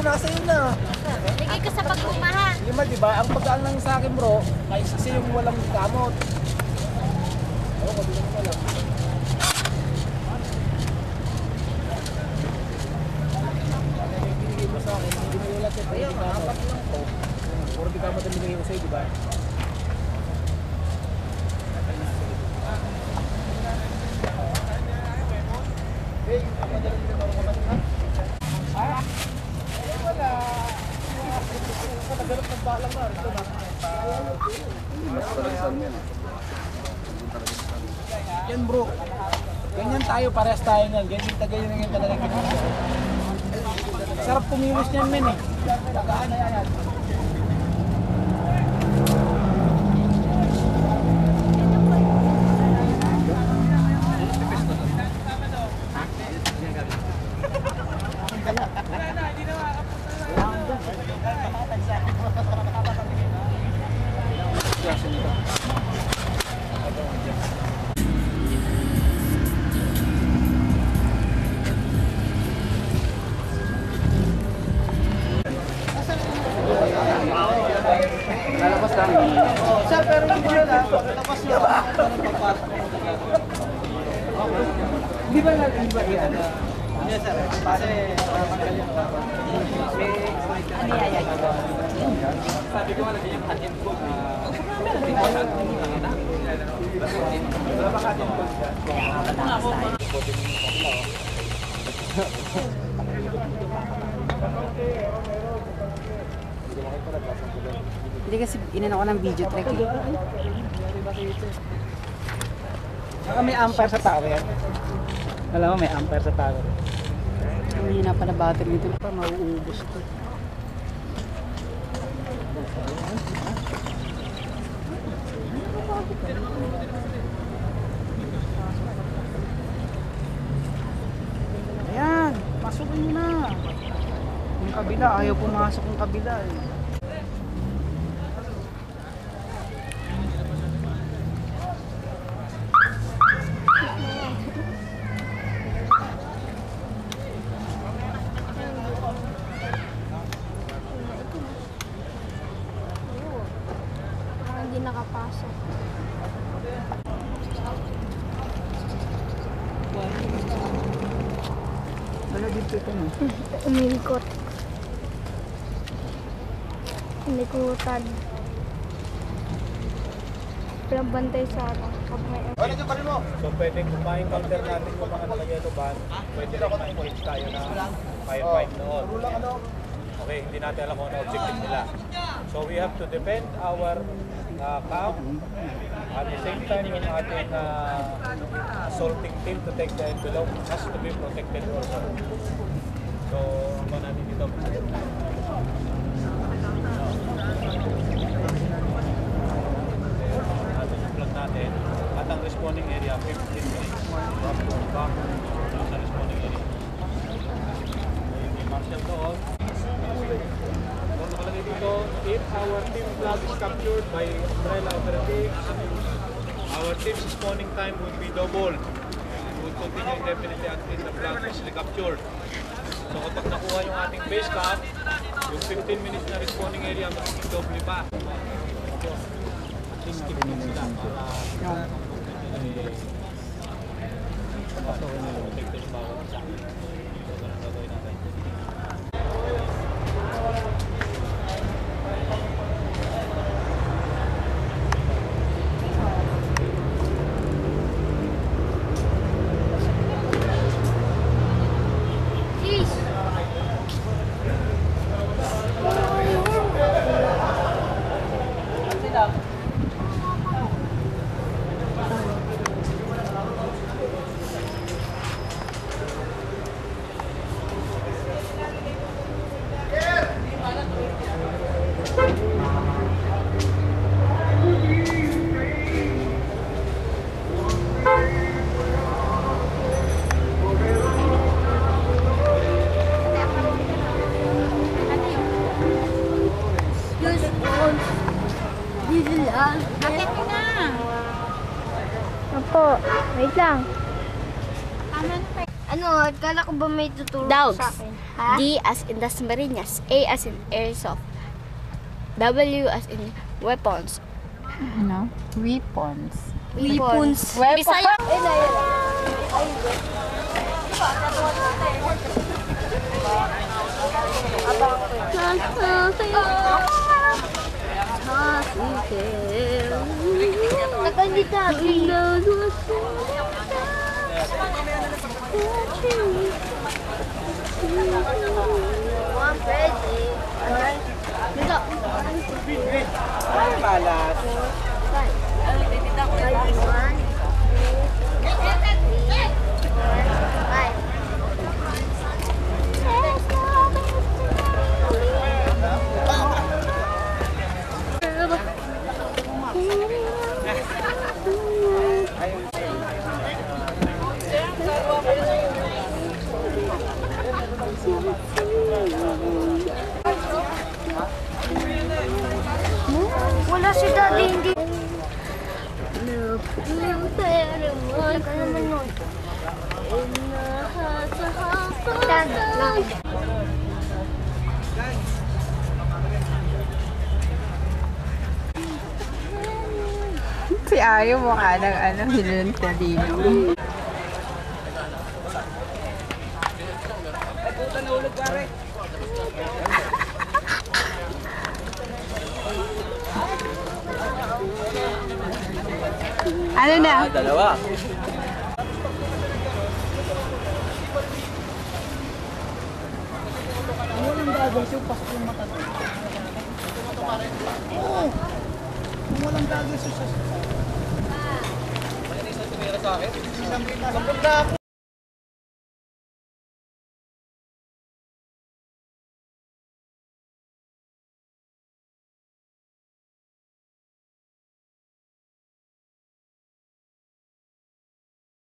nasa iyo na. Lagay ka sa pagpumahan. Lima, di ba? Ang pagkaan lang sa akin bro, kasi yung walang gamot. Oo, kabilang ka lang. Binigay mo sa akin, hindi mo yung lahat. Ayun, apat lang to. Puro di gamot ang binigay mo sa'yo, di ba? Hey, ako na rin dito marunong naman ha? Ah? Wala. Naghanap ng balang na. Ito na. Yan bro. Ganyan tayo, parehas tayo nga. Ganyan talaga ganyan. Sarap pumiwas niyan men eh. Tagaan na yan. Lalabas lang. Sir, pero hindi nyo na. Lalabas nyo. Hindi ba yan? Yes, sir. Kasi magaling pa. Ano yan? Sabi ko wala yung hatin ko. Wala ba hatin ko? Hindi kasi inan ako ng video track eh. Saka may ampere sa tower. Alam mo may ampere sa tower. Ang hina pa na battery nito pa mauubos to. Ayan, pasukin mo na. Yung kabila, ayaw pumasok yung kabila eh. Hindi nakapasok. Wala dito ito no? Umilikot. Umikutan. Pinabantay sa akin. Ano dyan pa rin mo? So pwedeng kumain counter natin kung mga nalagay ito ba? Pwede rin ma-engage tayo na firefight noon. Okay, hindi natin alam kung ano objective nila. So we have to defend our camp. At the same time, yung ating assaulting team to take the envelope has to be protected also. So, ang ba natin dito? Atin yung plug natin. At ang responding area, 15 minutes. Back sa responding area. Yung marshal doon. Kung nakalagay dito, if our team flag is captured by umbrella operatives, our team's spawning time would be doubled. We would continue indefinitely until the flag is recaptured. So kapag nakuha yung ating base camp, yung 15 minutes na respawning area, magiging double pa. At least keep din sila para protected yung bawat isa. So ganun gagawin natin. Bakit na? Opo, wait lang. Tama na pa. Ano, kala ko ba may tuturo Dogs. sa akin? Ha? D as in Dasmariñas. A as in airsoft. W as in weapons. Ano? Weapons. Weapons. Weapons. Bisaya. Nagandita. Dito. Wala si Daddy, hindi. Taga naman nun. Taga lang. Si Ayo mukha ng ano, Hiluntalino. Ano na? Dalawa.